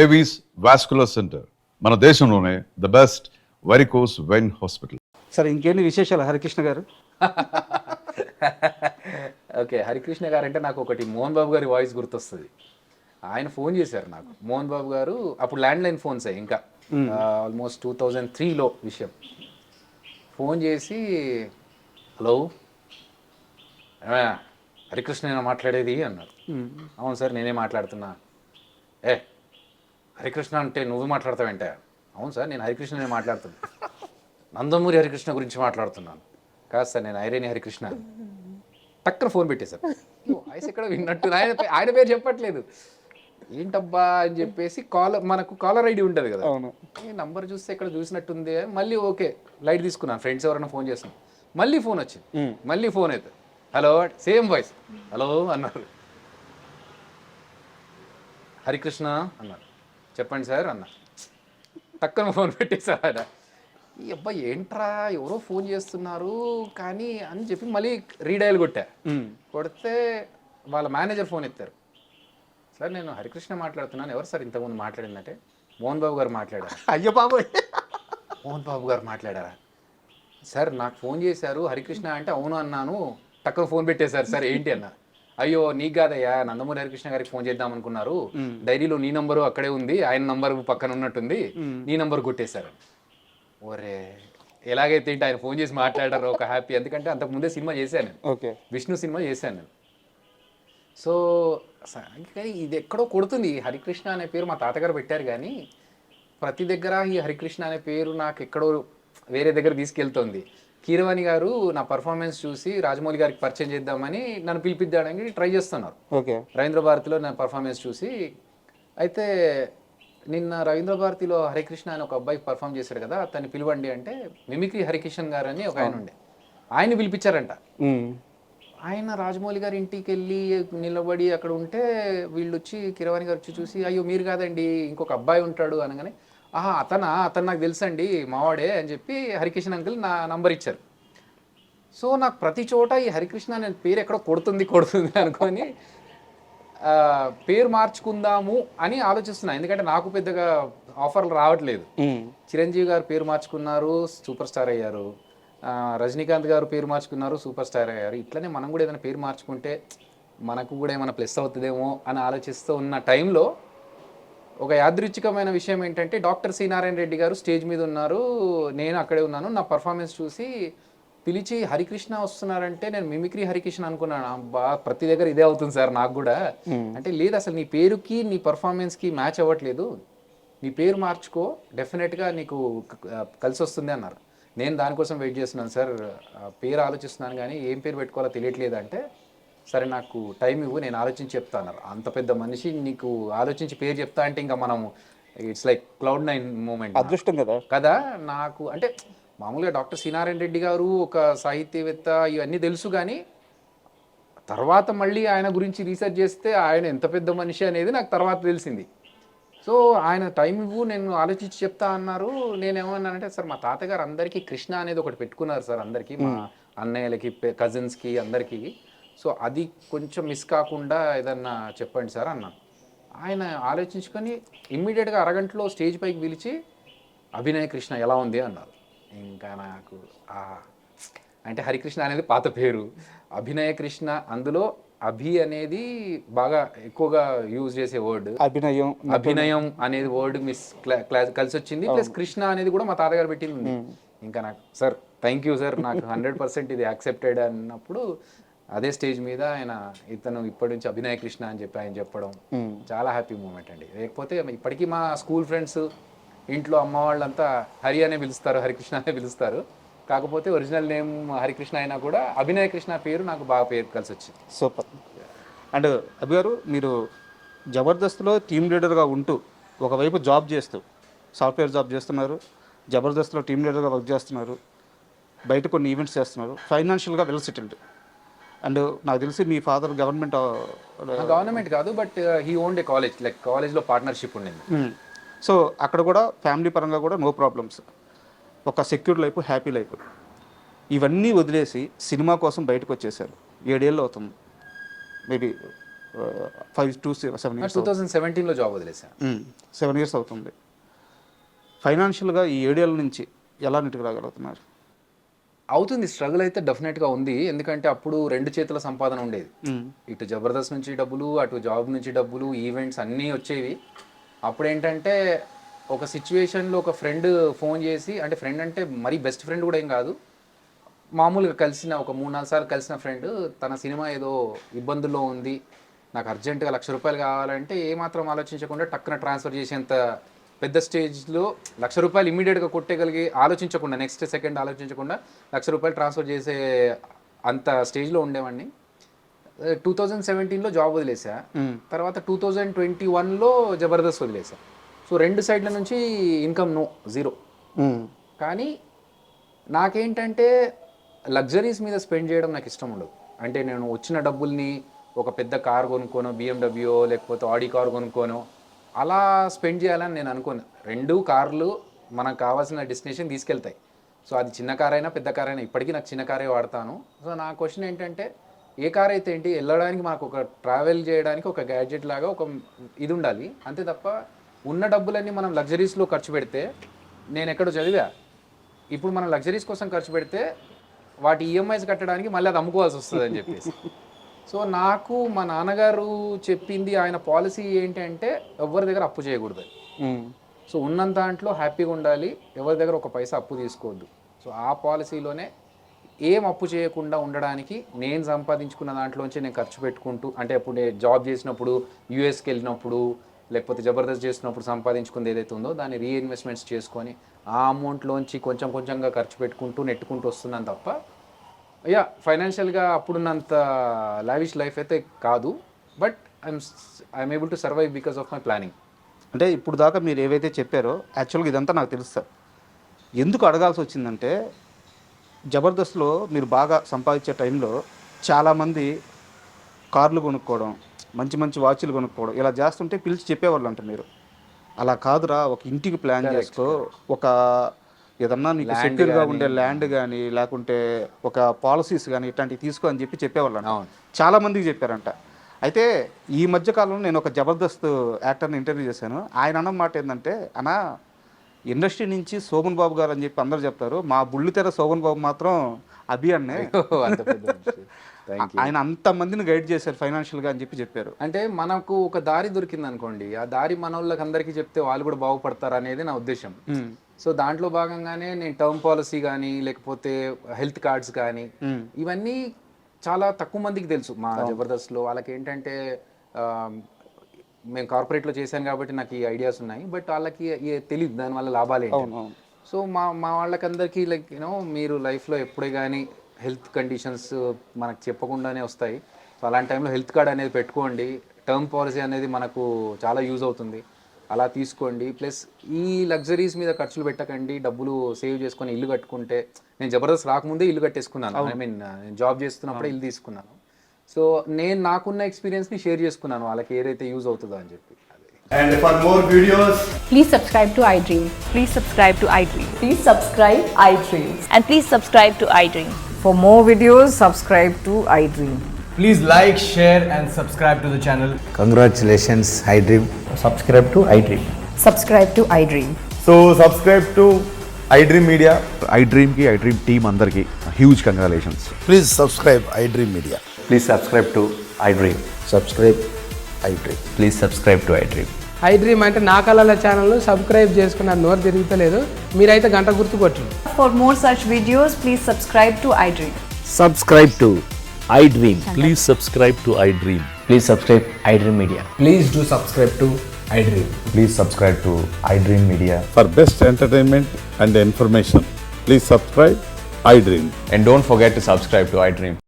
Avis vascular centre మన దేశంలోనే the best varicose vein hospital. సరే, ఇంకేంటి విశేషాలు హరికృష్ణ గారు? ఓకే, హరికృష్ణ గారు అంటే నాకు ఒకటి మోహన్ బాబు గారి వాయిస్ గుర్తొస్తుంది. ఆయన ఫోన్ చేశారు నాకు, మోహన్ బాబు గారు. అప్పుడు ల్యాండ్ లైన్ ఫోన్స్ ఇంకా ఆల్మోస్ట్ 2003లో విషయం. ఫోన్ చేసి, హలో హరికృష్ణ నేను మాట్లాడేది అన్నారు. అవును సార్ నేనే మాట్లాడుతున్నా. ఏ హరికృష్ణ అంటే నువ్వు మాట్లాడతావంటే? అవును సార్ నేను హరికృష్ణనే మాట్లాడుతున్నా. నందమూరి హరికృష్ణ గురించి మాట్లాడుతున్నాను. కాదు సార్ నేను ఐరేని హరికృష్ణ. టక్కన ఫోన్ పెట్టేశారు. వాయిస్ ఎక్కడ విన్నట్టు, ఆయన పేరు చెప్పట్లేదు. ఏంటబ్బా అని చెప్పేసి మనకు కాలర్ ఐడి ఉంటుంది కదా, ఈ నంబర్ చూస్తే ఎక్కడ చూసినట్టుంది. మళ్ళీ ఓకే లైట్ తీసుకున్నాను, ఫ్రెండ్స్ ఎవరైనా ఫోన్ చేస్తున్నాను. మళ్ళీ ఫోన్ వచ్చింది, మళ్ళీ ఫోన్ అయితే హలో, సేమ్ వాయిస్, హలో అన్నారు. హరికృష్ణ అన్నారు. చెప్పండి సార్ అన్నారు. టక్కన ఫోన్ పెట్టేశారు ఆయన. ఈ అబ్బాయి ఏంట్రా ఎవరో ఫోన్ చేస్తున్నారు కానీ అని చెప్పి మళ్ళీ రీడయల్ కొడితే వాళ్ళ మేనేజర్ ఫోన్ ఎత్తారు. సార్ నేను హరికృష్ణ మాట్లాడుతున్నాను. ఎవరు సార్ ఇంతకుముందు మాట్లాడిందంటే మోహన్ బాబు గారు మాట్లాడారు. అయ్యో బాబోయ్, మోహన్ బాబు గారు మాట్లాడారా సార్? నాకు ఫోన్ చేశారు హరికృష్ణ అంటే అవును అన్నాను. టక్కున ఫోన్ పెట్టేశారు సార్. ఏంటి అన్న? అయ్యో నీకు కాదయ్యా, నందమూరి హరికృష్ణ గారికి ఫోన్ చేద్దాం అనుకున్నారు. డైరీలో నీ నంబరు అక్కడే ఉంది, ఆయన నంబర్ పక్కన ఉన్నట్టుంది, నీ నంబర్ కొట్టేశారు. ఓరే ఎలాగైతే ఏంటి, ఆయన ఫోన్ చేసి మాట్లాడారు ఒక హ్యాపీ. ఎందుకంటే అంతకుముందే సినిమా చేశాను నేను, విష్ణు సినిమా చేశాను నేను. సో కానీ ఇది ఎక్కడో కొడుతుంది. హరికృష్ణ అనే పేరు మా తాతగారు పెట్టారు కానీ ప్రతి దగ్గర ఈ హరికృష్ణ అనే పేరు నాకు ఎక్కడో వేరే దగ్గర తీసుకెళ్తుంది. కీరవాణి గారు నా పర్ఫార్మెన్స్ చూసి రాజమౌళి గారికి పరిచయం చేద్దామని నన్ను పిలిపిద్దాడానికి ట్రై చేస్తున్నారు. రవీంద్ర భారతిలో నా పర్ఫార్మెన్స్ చూసి. అయితే నిన్న రవీంద్ర భారతిలో హరికృష్ణ అని ఒక అబ్బాయి పర్ఫామ్ చేశాడు కదా, అతన్ని పిలవండి అంటే మిమిక్రీ హరికిషన్ గారు అని ఒక ఆయన ఉండే, ఆయన్ని పిలిపించారంట. ఆయన రాజమౌళి గారి ఇంటికి వెళ్ళి నిలబడి అక్కడ ఉంటే వీళ్ళు వచ్చి కిరవాణి గారు వచ్చి చూసి, అయ్యో మీరు కాదండి ఇంకొక అబ్బాయి ఉంటాడు అనగానే, అతను నాకు తెలుసండి మావాడే అని చెప్పి హరికిషన్ అంకుల్ నా నంబర్ ఇచ్చారు. సో నాకు ప్రతి చోట ఈ హరికృష్ణ అనే పేరు ఎక్కడో కొడుతుంది అనుకొని పేరు మార్చుకుందాము అని ఆలోచిస్తున్నా. ఎందుకంటే నాకు పెద్దగా ఆఫర్లు రావట్లేదు. చిరంజీవి గారు పేరు మార్చుకున్నారు, సూపర్ స్టార్ అయ్యారు. రజనీకాంత్ గారు పేరు మార్చుకున్నారు, సూపర్ స్టార్ అయ్యారు. ఇట్లనే మనం కూడా ఏదైనా పేరు మార్చుకుంటే మనకు కూడా ఏమైనా ప్లస్ అవుతుందేమో అని ఆలోచిస్తూ ఉన్న టైంలో ఒక యాదృచ్ఛికమైన విషయం ఏంటంటే, డాక్టర్ సి నారాయణ రెడ్డి గారు స్టేజ్ మీద ఉన్నారు, నేను అక్కడే ఉన్నాను. నా పర్ఫార్మెన్స్ చూసి పిలిచి హరికృష్ణ వస్తున్నారంటే నేను మిమిక్రీ హరికృష్ణ అనుకున్నాను. అబ్బా ప్రతి దగ్గర ఇదే అవుతుంది సార్ నాకు కూడా అంటే, లేదు అసలు నీ పేరుకి నీ పర్ఫార్మెన్స్కి మ్యాచ్ అవ్వట్లేదు, నీ పేరు మార్చుకో డెఫినెట్గా నీకు కలిసి వస్తుంది అన్నారు. నేను దానికోసం వెయిట్ చేస్తున్నాను సార్, పేరు ఆలోచిస్తున్నాను కానీ ఏం పేరు పెట్టుకోవాలో తెలియట్లేదు అంటే, సరే నాకు టైం ఇవ్వు నేను ఆలోచించి చెప్తా అన్నారు. అంత పెద్ద మనిషి నీకు ఆలోచించి పేరు చెప్తా అంటే ఇంకా మనం ఇట్స్ లైక్ Cloud9 మూమెంట్, అదృష్టం కదా కదా. నాకు అంటే మామూలుగా డాక్టర్ సి నారాయణ రెడ్డి గారు ఒక సాహిత్యవేత్త ఇవన్నీ తెలుసు కానీ తర్వాత మళ్ళీ ఆయన గురించి రీసెర్చ్ చేస్తే ఆయన ఎంత పెద్ద మనిషి అనేది నాకు తర్వాత తెలిసింది. సో ఆయన టైం ఇవ్వు నేను ఆలోచించి చెప్తా అన్నారు. నేనేమన్నానంటే, సార్ మా తాతగారు అందరికీ కృష్ణ అనేది ఒకటి పెట్టుకున్నారు సార్, అందరికీ మా అన్నయ్యలకి కజిన్స్కి అందరికీ. సో అది కొంచెం మిస్ కాకుండా ఏదన్నా చెప్పండి సార్ అన్నాను. ఆయన ఆలోచించుకొని ఇమ్మీడియట్గా అరగంటలో స్టేజ్ పైకి పిలిచి అభినయ కృష్ణ ఎలా ఉంది అన్నారు. ఇంకా నాకు అంటే హరికృష్ణ అనేది పాత పేరు, అభినయ కృష్ణ, అందులో అభి అనేది బాగా ఎక్కువగా యూజ్ చేసే వర్డ్, అభినయం అనేది వర్డ్ కలిసి వచ్చింది. ప్లస్ కృష్ణ అనేది కూడా మా తాతగారు పెట్టింది. ఇంకా నాకు సార్ థ్యాంక్ యూ సార్, నాకు 100% ఇది యాక్సెప్టెడ్ అన్నప్పుడు అదే స్టేజ్ మీద ఆయన ఇతను ఇప్పటి నుంచి అభినయ కృష్ణ అని చెప్పి ఆయన చెప్పడం చాలా హ్యాపీ మూమెంట్ అండి. లేకపోతే ఇప్పటికీ మా స్కూల్ ఫ్రెండ్స్ ఇంట్లో అమ్మ వాళ్ళంతా హరి అనే పిలుస్తారు, హరికృష్ణ అనే పిలుస్తారు. కాకపోతే ఒరిజినల్ నేమ్ హరికృష్ణ అయినా కూడా అభినయ కృష్ణ పేరు నాకు బాగా పేరు కలిసి వచ్చింది. సూపర్. అండ్ అభి గారు, మీరు జబర్దస్త్లో టీమ్ లీడర్గా ఉంటూ ఒకవైపు జాబ్ చేస్తూ సాఫ్ట్వేర్ జాబ్ చేస్తున్నారు, జబర్దస్త్లో టీమ్ లీడర్గా వర్క్ చేస్తున్నారు, బయట కొన్ని ఈవెంట్స్ చేస్తున్నారు, ఫైనాన్షియల్గా వెల్ సెటిల్డ్. అండ్ నాకు తెలిసి మీ ఫాదర్ గవర్నమెంట్ కాదు, but he owned a college, like కాలేజ్లో పార్ట్నర్షిప్ ఉండింది. సో అక్కడ కూడా ఫ్యామిలీ పరంగా కూడా నో ప్రాబ్లమ్స్, ఒక సెక్యూర్ లైఫ్, హ్యాపీ లైఫ్. ఇవన్నీ వదిలేసి సినిమా కోసం బయటకు వచ్చేసారు. 7 ఏళ్ళు అవుతుంది, మేబీ 5 to 7 years 2017లో జాబ్ వదిలేసా. 7 years అవుతుంది. ఫైనాన్షియల్గా ఈ 7 ఏళ్ళ నుంచి ఎలా నెట్టుకు రాగలుగుతున్నారు? అవుతుంది, స్ట్రగుల్ అయితే డెఫినెట్గా ఉంది. ఎందుకంటే అప్పుడు 2 చేతుల సంపాదన ఉండేది. ఇటు జబర్దస్త్ నుంచి డబ్బులు, అటు జాబ్ నుంచి డబ్బులు, ఈవెంట్స్ అన్నీ వచ్చేవి. అప్పుడు ఏంటంటే ఒక సిచ్యువేషన్లో ఒక ఫ్రెండ్ ఫోన్ చేసి, అంటే ఫ్రెండ్ అంటే మరీ బెస్ట్ ఫ్రెండ్ కూడా ఏం కాదు, మామూలుగా కలిసిన ఒక 3-4 సార్లు కలిసిన ఫ్రెండ్ తన సినిమా ఏదో ఇబ్బందుల్లో ఉంది, నాకు అర్జెంటుగా ₹1,00,000 కావాలంటే ఏమాత్రం ఆలోచించకుండా టక్కున ట్రాన్స్ఫర్ చేసేంత పెద్ద స్టేజ్లో ₹1,00,000 ఇమీడియట్గా కొట్టేగలిగి, ఆలోచించకుండా నెక్స్ట్ సెకండ్ ఆలోచించకుండా ₹1,00,000 ట్రాన్స్ఫర్ చేసే అంత స్టేజ్లో ఉండేవాడిని. 2017లో జాబ్ వదిలేసా. తర్వాత 2021లో జబర్దస్త్ వదిలేసా. సో 2 సైడ్ల నుంచి ఇన్కమ్ జీరో. కానీ నాకేంటంటే లగ్జరీస్ మీద స్పెండ్ చేయడం నాకు ఇష్టం ఉండదు. అంటే నేను వచ్చిన డబ్బుల్ని ఒక పెద్ద కార్ కొనుక్కోనో, BMW లేకపోతే ఆడి కార్ కొనుక్కోనో అలా స్పెండ్ చేయాలని నేను అనుకోను. 2 కార్లు మనకు కావాల్సిన డెస్టినేషన్ తీసుకెళ్తాయి. సో అది చిన్న కార్ అయినా పెద్ద కార్ అయినా, ఇప్పటికీ నాకు చిన్న కారే వాడతాను. సో నా క్వశ్చన్ ఏంటంటే, ఏ కార్ అయితే ఏంటి, వెళ్ళడానికి మనకు ఒక ట్రావెల్ చేయడానికి ఒక గ్యాడ్జెట్ లాగా ఒక ఇది ఉండాలి అంతే తప్ప ఉన్న డబ్బులన్నీ మనం లగ్జరీస్లో ఖర్చు పెడితే, నేను ఎక్కడో చదివా, ఇప్పుడు మనం లగ్జరీస్ కోసం ఖర్చు పెడితే వాటి ఈఎంఐస్ కట్టడానికి మళ్ళీ అది అమ్ముకోవాల్సి వస్తుంది అని చెప్పేసి. సో నాకు మా నాన్నగారు చెప్పింది, ఆయన పాలసీ ఏంటి అంటే ఎవరి దగ్గర అప్పు చేయకూడదు. సో ఉన్నంత దాంట్లో హ్యాపీగా ఉండాలి, ఎవరి దగ్గర ఒక పైసా అప్పు తీసుకోవద్దు. సో ఆ పాలసీలోనే ఏం అప్పు చేయకుండా ఉండడానికి నేను సంపాదించుకున్న దాంట్లోంచి నేను ఖర్చు పెట్టుకుంటూ, అంటే అప్పుడు నేను జాబ్ చేసినప్పుడు, యూఎస్కి వెళ్ళినప్పుడు, లేకపోతే జబర్దస్త్ చేసినప్పుడు సంపాదించుకుంది ఏదైతే ఉందో దాన్ని రీఇన్వెస్ట్మెంట్స్ చేసుకొని ఆ అమౌంట్లోంచి కొంచెం కొంచెంగా ఖర్చు పెట్టుకుంటూ నెట్టుకుంటూ వస్తున్నాను తప్ప, ఫైనాన్షియల్గా అప్పుడున్నంత లావిష్ లైఫ్ అయితే కాదు. But I'm able to survive because of my planning. అంటే ఇప్పుడు దాకా మీరు ఏవైతే చెప్పారో యాక్చువల్గా ఇదంతా నాకు తెలుసు సార్. ఎందుకు అడగాల్సి వచ్చిందంటే, జబర్దస్త్లో మీరు బాగా సంపాదించే టైంలో చాలామంది కార్లు కొనుక్కోవడం, మంచి మంచి వాచ్లు కొనుక్కోవడం ఇలా చేస్తుంటే పిలిచి చెప్పేవాళ్ళు అంట. మీరు అలా కాదురా, ఒక ఇంటికి ప్లాన్ చేసుకో, ఒక ఏదన్నా నీకు సెక్యూర్గా ఉండే ల్యాండ్ కానీ లేకుంటే ఒక పాలసీస్ కానీ ఇట్లాంటివి తీసుకో అని చెప్పి చెప్పేవాళ్ళు అంట. చాలామందికి చెప్పారంట. అయితే ఈ మధ్యకాలంలో నేను ఒక జబర్దస్త్ యాక్టర్ని ఇంటర్వ్యూ చేశాను. ఆయన అన్న మాట ఏంటంటే, అన్న ఇండస్ట్రీ నుంచి శోభన్ బాబు గారు అని చెప్పి అందరు చెప్తారు, మా బుల్లితెర శోభన్ బాబు మాత్రం అభియాన్నే, ఆయన అంతమందిని గైడ్ చేశారు ఫైనాన్షియల్గా అని చెప్పారు. అంటే మనకు ఒక దారి దొరికింది అనుకోండి, ఆ దారి మన వాళ్ళకి అందరికీ చెప్తే వాళ్ళు కూడా బాగుపడతారు అనేది నా ఉద్దేశం. సో దాంట్లో భాగంగానే నేను టర్మ్ పాలసీ కానీ లేకపోతే హెల్త్ కార్డ్స్ కానీ ఇవన్నీ చాలా తక్కువ మందికి తెలుసు మా జబర్దస్త్లో. వాళ్ళకి ఏంటంటే, మేము కార్పొరేట్లో చేశాను కాబట్టి నాకు ఈ ఐడియాస్ ఉన్నాయి, బట్ వాళ్ళకి తెలియదు దానివల్ల లాభాలు ఏంటి. సో మా వాళ్ళకందరికీ లైక్ మీరు లైఫ్లో ఎప్పుడే కానీ హెల్త్ కండిషన్స్ మనకు చెప్పకుండానే వస్తాయి. సో అలాంటి టైంలో హెల్త్ కార్డ్ అనేది పెట్టుకోండి, టర్మ్ పాలసీ అనేది మనకు చాలా యూజ్ అవుతుంది, అలా తీసుకోండి. ప్లస్ ఈ లగ్జరీస్ మీద ఖర్చులు పెట్టకండి, డబ్బులు సేవ్ చేసుకొని ఇల్లు కట్టుకుంటే, నేను జబర్దస్త్ రాకముందే ఇల్లు కట్టేసుకున్నాను. ఐ మీన్ నేను జాబ్ చేస్తున్నప్పుడే ఇల్లు తీసుకున్నాను. సో నేను నాకున్న ఎక్స్పీరియన్స్ని షేర్ చేసుకున్నాను వాళ్ళకి ఏదైతే యూజ్ అవుతుందో అని చెప్పి. And for more videos, please subscribe to iDream. Please subscribe to iDream. Please subscribe iDream. And please subscribe to iDream. For more videos, subscribe to iDream. please like, share and subscribe to the channel. Congratulations, iDream. Subscribe to iDream. Subscribe to iDream. So subscribe to iDream Media. iDream ki iDream team andarki huge congratulations. Please subscribe iDream Media. Please subscribe to iDream. Subscribe iDream. Please subscribe to iDream. iDream అంటే నా కళల channel subscribe చేసుకున్న నోరు తిరుగుతలేదు, మీరైతే గంట గుర్తు కొట్టండి. For more such videos, please subscribe to iDream. Subscribe to iDream. Please subscribe to iDream. Please subscribe iDream Media. Please do subscribe to iDream. Please subscribe to iDream Media. For best entertainment and information, please subscribe iDream. And don't forget to subscribe to iDream.